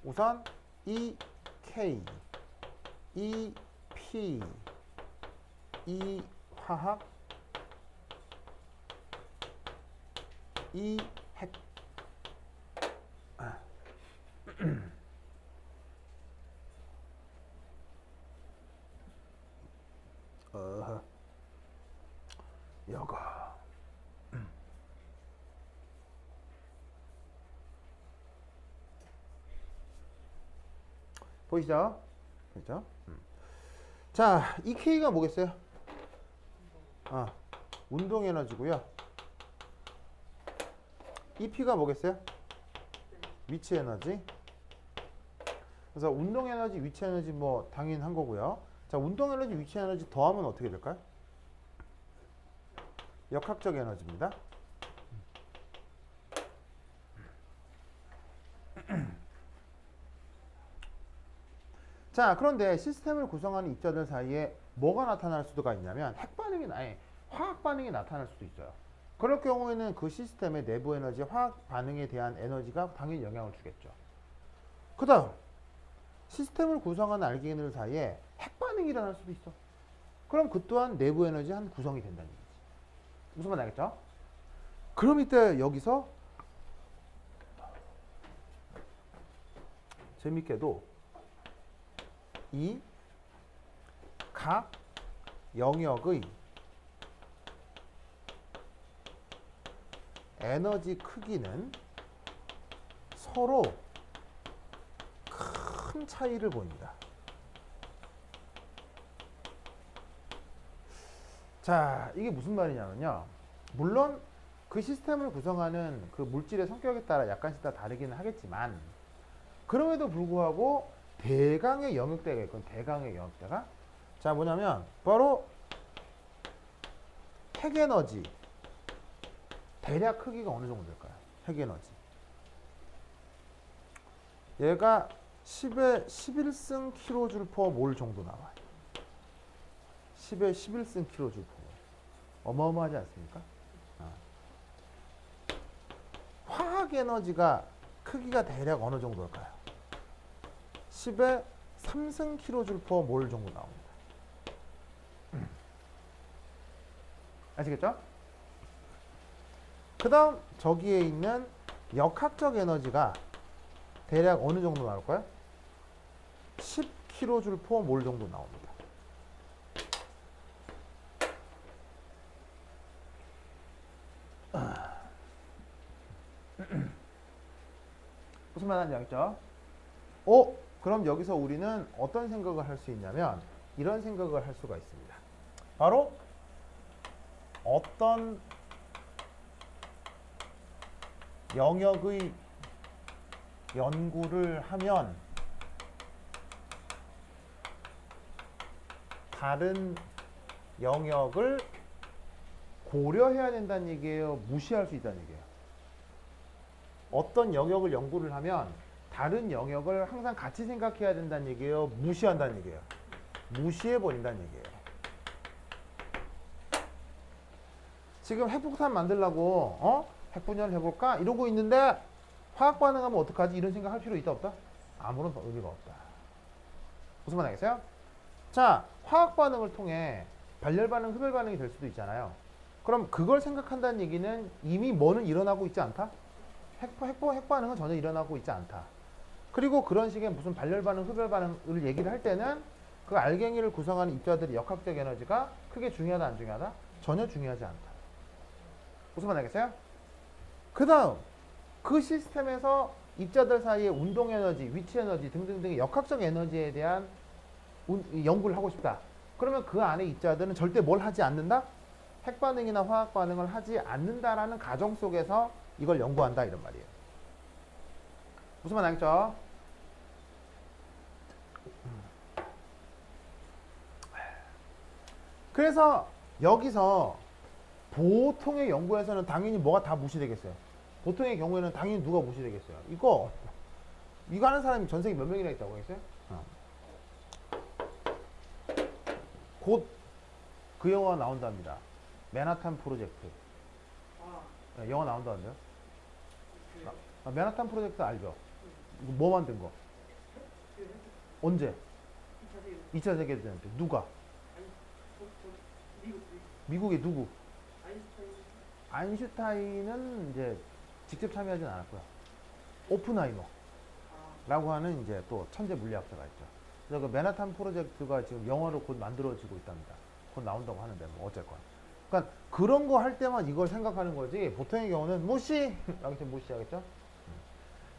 우선 이 K, 이 P 이 화학 이 핵. 아. 여거. 보이시죠? 그렇죠? 자, 이 K가 뭐겠어요? 운동 에너지고요. 이 P가 뭐겠어요? 위치 에너지. 그래서 운동 에너지, 위치 에너지 뭐 당연한 거고요. 자, 운동 에너지, 위치 에너지 더하면 어떻게 될까요? 역학적 에너지입니다. 자, 그런데 시스템을 구성하는 입자들 사이에 뭐가 나타날 수가 있냐면 화학 반응이 나타날 수도 있어요. 그럴 경우에는 그 시스템의 내부 에너지, 화학 반응에 대한 에너지가 당연히 영향을 주겠죠. 그 다음 시스템을 구성하는 알게인들 사이에 핵 반응이 일어날 수도 있어. 그럼 그 또한 내부 에너지 한 구성이 된다는 얘기지. 무슨 말 알겠죠? 그럼 이때 여기서 재밌게도 이 각 영역의 에너지 크기는 서로 큰 차이를 보입니다. 자, 이게 무슨 말이냐면요. 물론 그 시스템을 구성하는 그 물질의 성격에 따라 약간씩 다 다르기는 하겠지만, 그럼에도 불구하고 대강의 영역대가 있건 대강의 영역대가, 자, 뭐냐면 바로 핵에너지 대략 크기가 어느 정도 될까요? 핵에너지 얘가 10의 11승 kJ/mol 정도 나와요. 10의 11승 kJ/mol. 어마어마하지 않습니까? 화학 에너지가 크기가 대략 어느 정도일까요? 10의 3승 kJ/mol 정도 나옵니다. 아시겠죠? 그 다음 저기에 있는 역학적 에너지가 대략 어느 정도 나올까요? 10kJ/mol 정도 나옵니다. 무슨 말인지 알겠죠? 그럼 여기서 우리는 어떤 생각을 할 수 있냐면 이런 생각을 할 수가 있습니다. 바로 어떤 영역의 연구를 하면 다른 영역을 고려해야 된다는 얘기예요? 무시할 수 있다는 얘기예요? 어떤 영역을 연구를 하면 다른 영역을 항상 같이 생각해야 된다는 얘기예요? 무시한다는 얘기예요? 무시해버린다는 얘기예요. 지금 핵폭탄 만들려고 핵분열을 해볼까? 이러고 있는데 화학 반응하면 어떡하지? 이런 생각 할 필요 있다 없다? 아무런 의미가 없다. 무슨 말 알겠어요? 자, 화학 반응을 통해 발열 반응, 흡열 반응이 될 수도 있잖아요. 그럼 그걸 생각한다는 얘기는 이미 뭐는 일어나고 있지 않다? 핵 반응은 전혀 일어나고 있지 않다. 그리고 그런 식의 무슨 발열 반응, 흡열 반응을 얘기를 할 때는 그 알갱이를 구성하는 입자들의 역학적 에너지가 크게 중요하다, 안 중요하다? 전혀 중요하지 않다. 무슨 말 알겠어요? 그 다음 그 시스템에서 입자들 사이의 운동 에너지, 위치 에너지 등등등의 역학적 에너지에 대한 연구를 하고 싶다. 그러면 그 안에 입자들은 절대 뭘 하지 않는다? 핵 반응이나 화학 반응을 하지 않는다라는 가정 속에서 이걸 연구한다 이런 말이에요. 무슨 말 알겠죠? 그래서 여기서 보통의 연구에서는 당연히 뭐가 다 무시되겠어요. 보통의 경우에는 당연히 누가 무시되겠어요. 이거 하는 사람이 전 세계 몇 명이나 있다고 했어요? 곧 그 영화 나온답니다. 맨하탄 프로젝트. 네, 영화 나온다는데요? 맨하탄 프로젝트 알죠? 이거 뭐 만든 거? 언제?
2차 세계
2차 세계대전 때 누가?
아니 미국
미국의 누구?
아인슈타인
아인슈타인은 이제 직접 참여하진 않았고요. 오픈하이머라고
아
하는 이제 또 천재 물리학자가 있죠. 그래서 그 맨하탄 프로젝트가 지금 영화로 곧 만들어지고 있답니다. 곧 나온다고 하는데 뭐 어쨌건. 그러니까 그런 거 할 때만 이걸 생각하는 거지. 보통의 경우는 무시! 라고 무시하겠죠?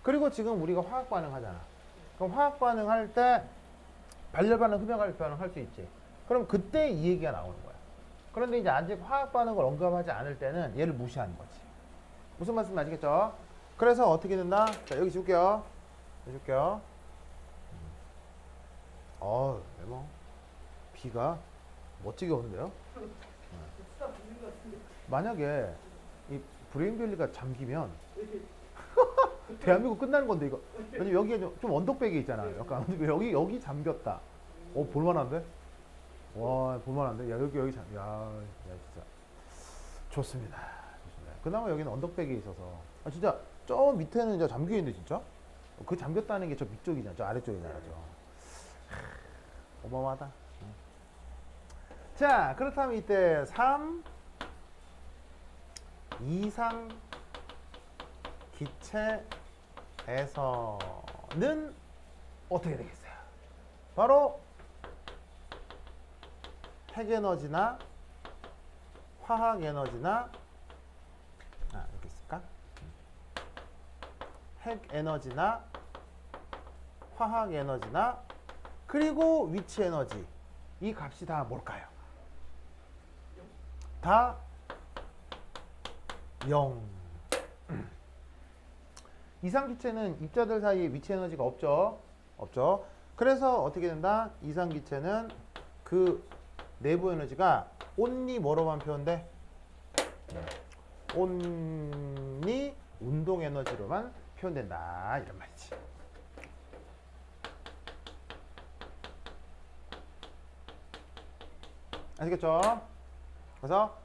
그리고 지금 우리가 화학 반응 하잖아. 그럼 화학 반응 할 때 발열 반응, 흡연 반응 할 수 있지. 그럼 그때 이 얘기가 나오는 거야. 그런데 이제 아직 화학 반응을 언급하지 않을 때는 얘를 무시하는 거지. 무슨 말씀 아시겠죠? 그래서 어떻게 된다? 자, 여기 줄게요. 여기 줄게요. 뭐 비가 멋지게 오는데요?
스타 붙는 것 같은데
만약에 이 브레인밸리가 잠기면
왜 이렇게
대한민국 끝나는 건데 이거. 왜냐면 여기에 좀 언덕백이 있잖아. 약간 여기 잠겼다. 볼만한데? 와, 볼만한데? 야, 여기 야, 진짜 좋습니다. 좋습니다. 그나마 여기는 언덕백이 있어서 진짜 저 밑에는 이제 잠겨 있는데 진짜 그 잠겼다는 게 저 밑쪽이잖아. 저 아래쪽이잖아. 어마어마하다. 자, 그렇다면 이때 3 이상 기체에서는 어떻게 되겠어요? 바로 핵에너지나 화학에너지나 이렇게 쓸까? 핵에너지나 화학에너지나 그리고 위치에너지 이 값이 다 뭘까요? 다 0. 이상기체는 입자들 사이에 위치에너지가 없죠. 없죠. 그래서 어떻게 된다? 이상기체는 그 내부 에너지가 온리 뭐로만 표현돼? 온리 운동 에너지로만 표현된다. 이런 말이지. 아시겠죠? 그래서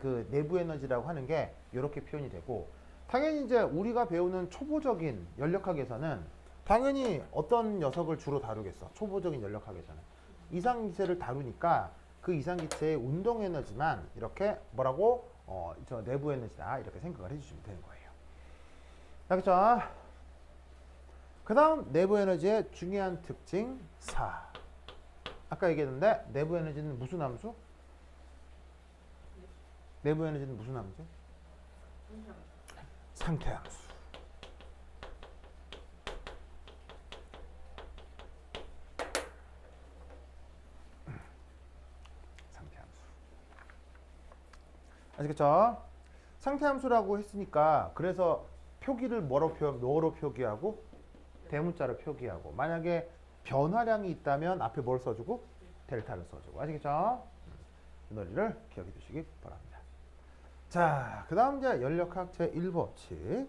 그 내부 에너지라고 하는 게 이렇게 표현이 되고 당연히 이제 우리가 배우는 초보적인 연력학에서는 당연히 어떤 녀석을 주로 다루겠어. 초보적인 연력학에서는 이상기체를 다루니까 그 이상기체의 운동 에너지만 이렇게 뭐라고 저 내부 에너지다 이렇게 생각을 해주시면 되는 거예요. 알겠죠? 그 다음 내부 에너지의 중요한 특징 4. 아까 얘기했는데 내부 에너지는 무슨 함수? 내부 에너지는 무슨 함수? 상태 함수. 상태 함수. 아시겠죠? 상태 함수라고 했으니까 그래서 표기를 뭐로 표기하고 대문자로 표기하고 만약에 변화량이 있다면 앞에 뭘 써주고 델타를 써주고 아시겠죠? 이 논리를 기억해 두시기 바랍니다. 자, 그 다음 이제 연력학 제1법칙.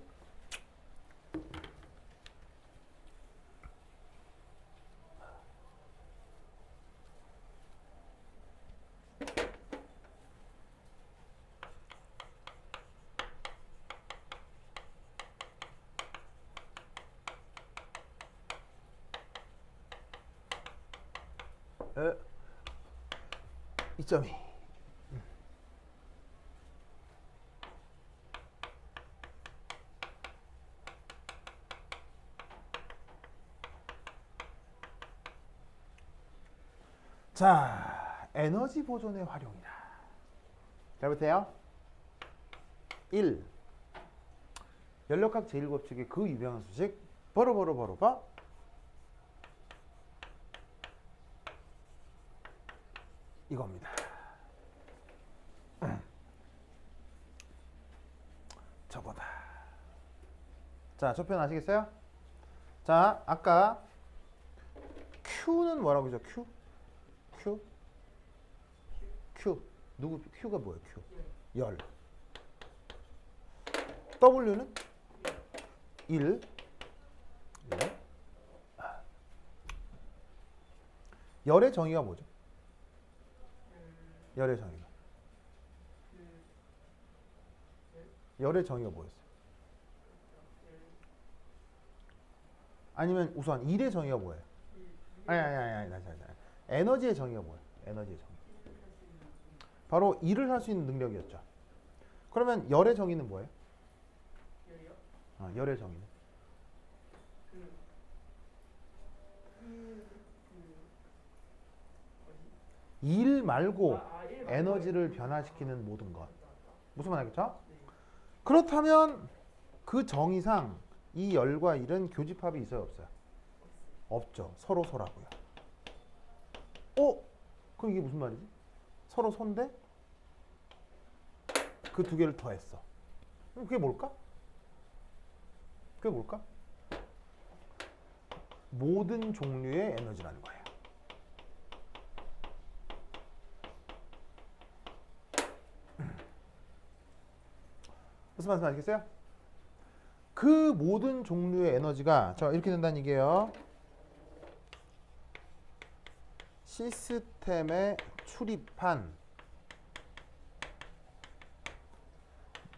이 점이 자, 에너지 보존의 활용이다. 잘 보세요. 1. 연력학 제1법칙의 그 유명한 수식 버러버러버러버 이겁니다. 저거다. 자, 저 표현 아시겠어요? 자, 아까 Q는 뭐라고 했죠? Q? Q? Q. 누구? Q가 뭐예요? Q. 열. W는 1. 열의 정의가 뭐죠? 열의 정의가. 열의 정의가 뭐였어요? 아니면 우선 1의 정의가 뭐예요? 아니. 에너지의 정의가 뭐예요? 에너지의 정의. 바로 일을 할 수 있는 능력이었죠. 그러면 열의 정의는 뭐예요?
열이요?
열의 정의는?
그,
일 말고
일 말고
에너지를 변화시키는 모든 것. 무슨 말 알겠죠?
네.
그렇다면 그 정의상 이 열과 일은 교집합이 있어요, 없어요? 없죠. 서로 소라고요. 그럼 이게 무슨 말이지? 서로 소인데 그 두 개를 더했어. 그럼 그게 뭘까? 그게 뭘까? 모든 종류의 에너지라는 거예요. 무슨 말씀 아시겠어요? 그 모든 종류의 에너지가 이렇게 된다는 얘기예요. 시스템에 출입한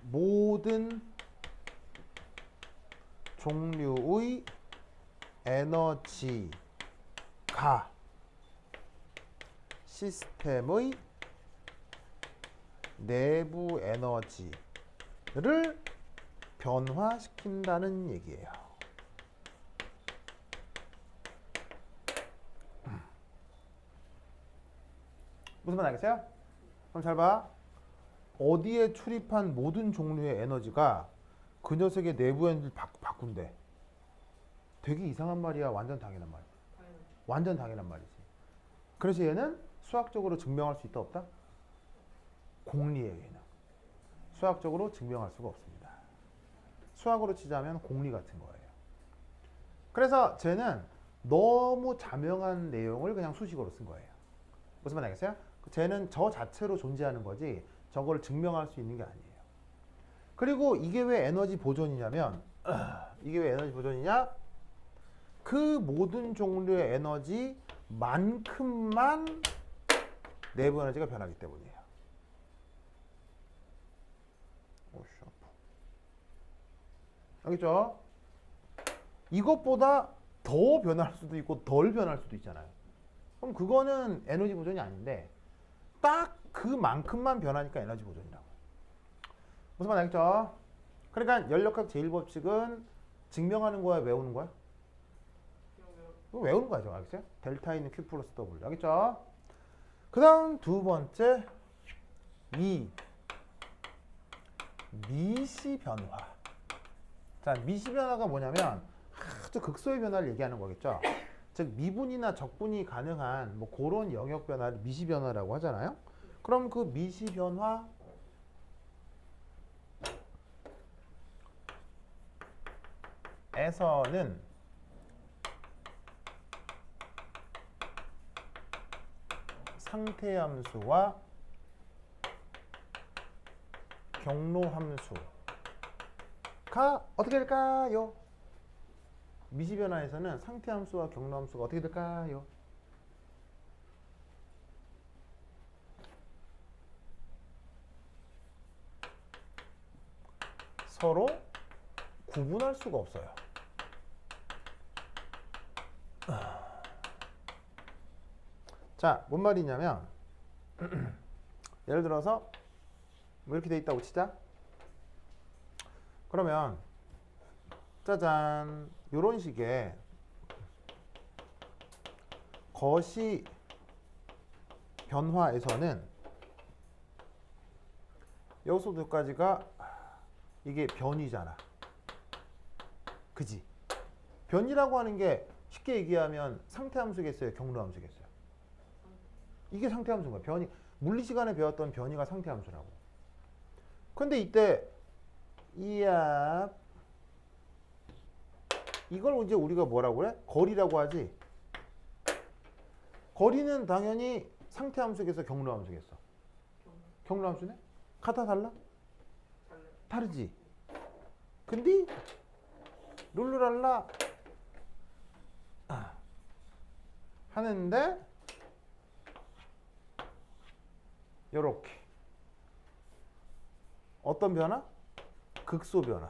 모든 종류의 에너지가 시스템의 내부 에너지를 변화시킨다는 얘기예요. 무슨 말 알겠어요? 그럼 잘 봐. 어디에 출입한 모든 종류의 에너지가 그 녀석의 내부 에너지를 바꾼대. 되게 이상한 말이야. 완전 당연한 말이야. 완전 당연한 말이지. 그래서 얘는 수학적으로 증명할 수 있다 없다? 공리예요. 얘는. 수학적으로 증명할 수가 없습니다. 수학으로 치자면 공리 같은 거예요. 그래서 쟤는 너무 자명한 내용을 그냥 수식어로 쓴 거예요. 무슨 말 알겠어요? 쟤는 저 자체로 존재하는 거지 저걸 증명할 수 있는 게 아니에요. 그리고 이게 왜 에너지 보존이냐면 이게 왜 에너지 보존이냐? 그 모든 종류의 에너지만큼만 내부 에너지가 변하기 때문이에요. 알겠죠? 이것보다 더 변할 수도 있고 덜 변할 수도 있잖아요. 그럼 그거는 에너지 보존이 아닌데 딱 그만큼만 변하니까 에너지 보존이라고. 무슨 말 알겠죠? 그러니까 연력학 제1법칙은 증명하는 거야, 외우는 거야? 이거 외우는 거죠, 알겠어요? 델타 있는 Q 플러스 W, 알겠죠? 그 다음 두 번째, 미시 변화. 자, 미시 변화가 뭐냐면 아주 극소의 변화를 얘기하는 거겠죠? 즉 미분이나 적분이 가능한 뭐 그런 영역 변화를 미시 변화라고 하잖아요. 그럼 그 미시 변화에서는 상태 함수와 경로 함수가 어떻게 될까요? 미시 변화에서는 상태 함수와 경로 함수가 어떻게 될까요? 서로 구분할 수가 없어요. 자, 뭔 말이냐면 예를 들어서 뭐 이렇게 돼 있다고 치자. 그러면 짜잔, 요런 식의 거시 변화에서는 여기서부터까지가 이게 변이잖아. 그지? 변이라고 하는 게 쉽게 얘기하면 상태 함수겠어요? 경로 함수겠어요? 이게 상태 함수인 거야. 변이, 물리 시간에 배웠던 변이가 상태 함수라고. 근데 이때 이걸 이제 우리가 뭐라고 그래? 거리라고 하지. 거리는 당연히 상태 함수겠어, 경로 함수겠어? 경로 함수네? 같아 달라? 다르지. 근데 룰루랄라 하는데 요렇게 어떤 변화? 극소 변화.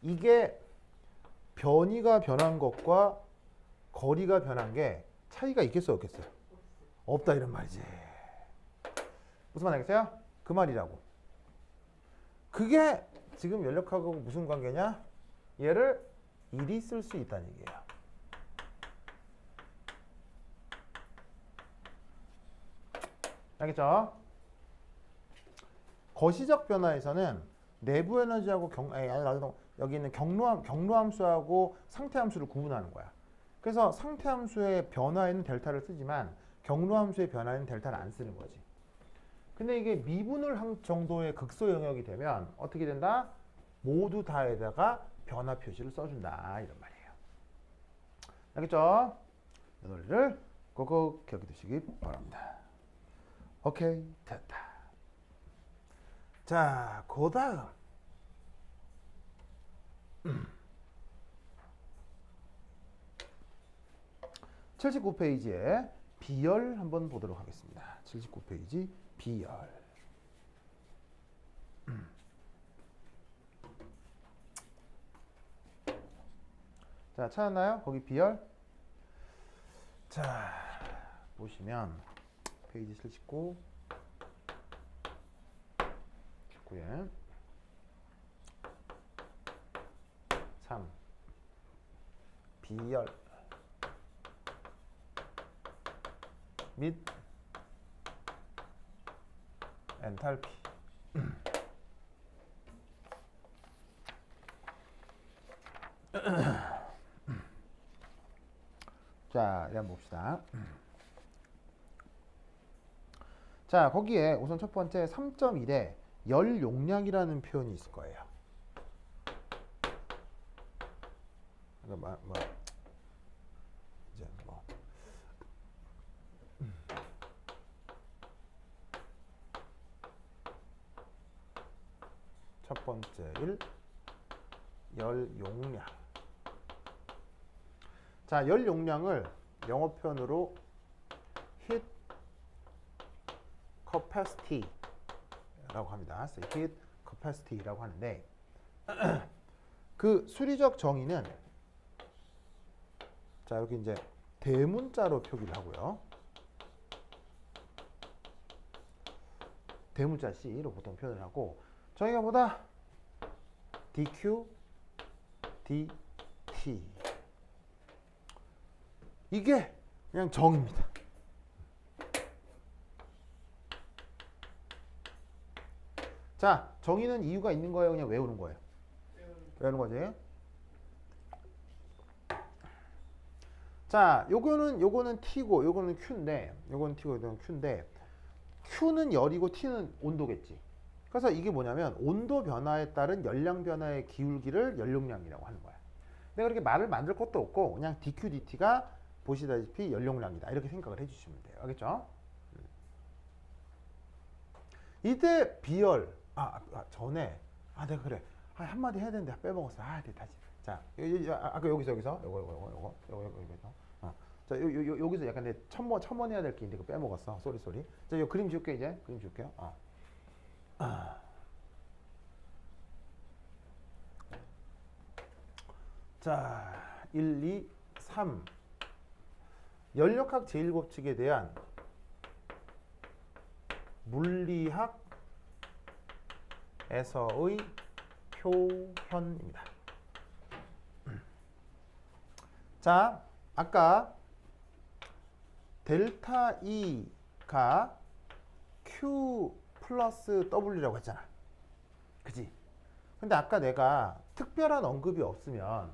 이게 변이가 변한 것과 거리가 변한 게 차이가 있겠어요, 없겠어요? 없다 이런 말이지. 무슨 말 알겠어요? 그 말이라고. 그게 지금 연력학하고 무슨 관계냐? 얘를 이리 쓸 수 있다는 얘기예요. 알겠죠? 거시적 변화에서는 내부 에너지하고 여기 있는 경로함수하고 상태함수를 구분하는 거야. 그래서 상태함수의 변화에는 델타를 쓰지만 경로함수의 변화에는 델타를 안 쓰는 거지. 근데 이게 미분을 한 정도의 극소 영역이 되면 어떻게 된다? 모두 다에다가 변화 표시를 써준다 이런 말이에요. 알겠죠? 이 논리를 꼭꼭 기억해 두시기 바랍니다. 오케이, 됐다. 자, 그 다음 79페이지에 비열 한번 보도록 하겠습니다. 79페이지 비열. 자, 찾았나요? 거기 비열. 자, 보시면 페이지 79 19에 3 비열 및 엔탈피. 자, 한번 봅시다. 자, 거기에 우선 첫 번째 3.1에 열 용량이라는 표현이 있을 거예요. 이제 첫 번째 1, 열 용량. 자, 열 용량을 영어 표현으로 heat capacity라고 합니다. heat capacity라고 하는데 그 수리적 정의는 자, 여기 이제 대문자로 표기를 하고요. 대문자 C로 보통 표현을 하고 저희가 보다 dq dt 이게 그냥 정입니다. 자, 정의는 이유가 있는 거예요? 그냥 외우는 거예요? 외우는 거지. 자, 요거는 T고 요거는 Q인데 요거는 T고 요거는 Q인데 Q는 열이고 T는 온도겠지. 그래서 이게 뭐냐면 온도 변화에 따른 열량 변화의 기울기를 연용량이라고 하는 거야. 내가 그렇게 말을 만들 것도 없고 그냥 dq dt가 보시다시피 연용량이다 이렇게 생각을 해주시면 돼요. 알겠죠? 이때 비열 전에 내가 그래 한마디 해야 되는데 빼먹었어. 다시. 자, 아까 여기서 요거 자, 여기서 약간 내 첨언해야 될 게 있는데 그거 빼먹었어. 쏘리. 자, 요 그림 지울게 이제. 그림 지울게요. 자, 1, 2, 3 연력학 제1법칙에 대한 물리학에서의 표현입니다. 자, 아까 델타 E가 Q 플러스 W라고 했잖아. 그지? 근데 아까 내가 특별한 언급이 없으면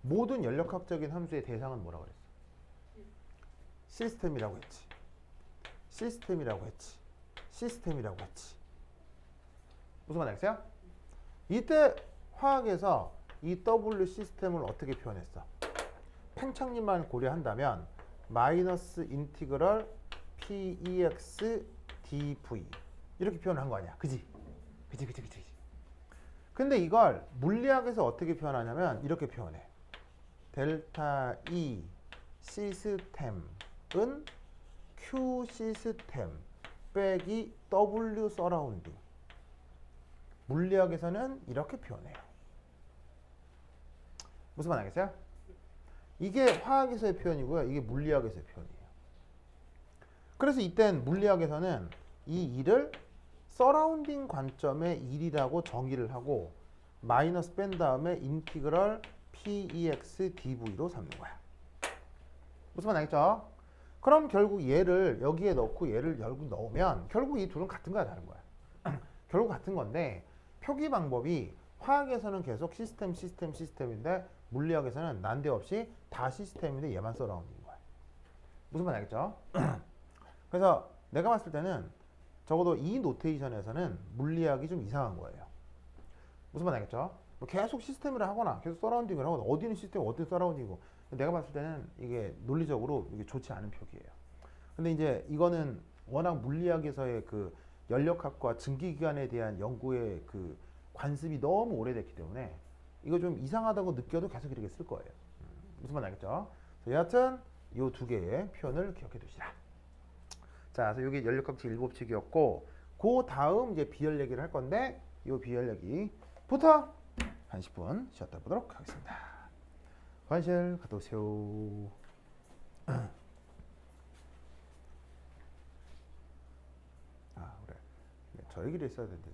모든 연력학적인 함수의 대상은 뭐라고 그랬어? 시스템이라고 했지. 무슨 말 알겠어요? 이때 화학에서 이 W 시스템을 어떻게 표현했어? 팽창률만 고려한다면 마이너스 인티그럴 Pex dv 이렇게 표현한 거 아니야. 그지? 근데 이걸 물리학에서 어떻게 표현하냐면 이렇게 표현해. 델타 E 시스템은 Q 시스템 빼기 W 서라운딩. 물리학에서는 이렇게 표현해요. 무슨 말 알겠어요? 이게 화학에서의 표현이고요. 이게 물리학에서의 표현이에요. 그래서 이땐 물리학에서는 이 일을 서라운딩 관점의 일이라고 정의를 하고 마이너스 뺀 다음에 인티그럴 Px dv로 삼는 거야. 무슨 말 알겠죠? 그럼 결국 얘를 여기에 넣고 얘를 결국 넣으면 결국 이 둘은 같은 거야, 다른 거야? 결국 같은 건데 표기 방법이 화학에서는 계속 시스템인데 물리학에서는 난데없이 다 시스템인데 얘만 서라운딩인 거야. 무슨 말 알겠죠? 그래서 내가 봤을 때는 적어도 이 노테이션에서는 물리학이 좀 이상한 거예요. 무슨 말 알겠죠? 뭐 계속 시스템을 하거나 계속 서라운딩을 하거나 어디는 시스템 어디는 서라운딩이고 내가 봤을 때는 이게 논리적으로 이게 좋지 않은 표기예요. 근데 이제 이거는 워낙 물리학에서의 그 연력학과 증기기관에 대한 연구의 그 관습이 너무 오래됐기 때문에 이거 좀 이상하다고 느껴도 계속 이렇게 쓸 거예요. 무슨 말 알겠죠? 여하튼 이 두 개의 표현을 기억해 두시라. 자, 그래서 이게 연력학 제7법칙이었고 그 다음 이제 비열 얘기를 할 건데 이 비열 얘기부터 한 10분 쉬었다 보도록 하겠습니다. 화장실 갔다 오세요. 아, 그래. 저 얘기를 했어야 되는데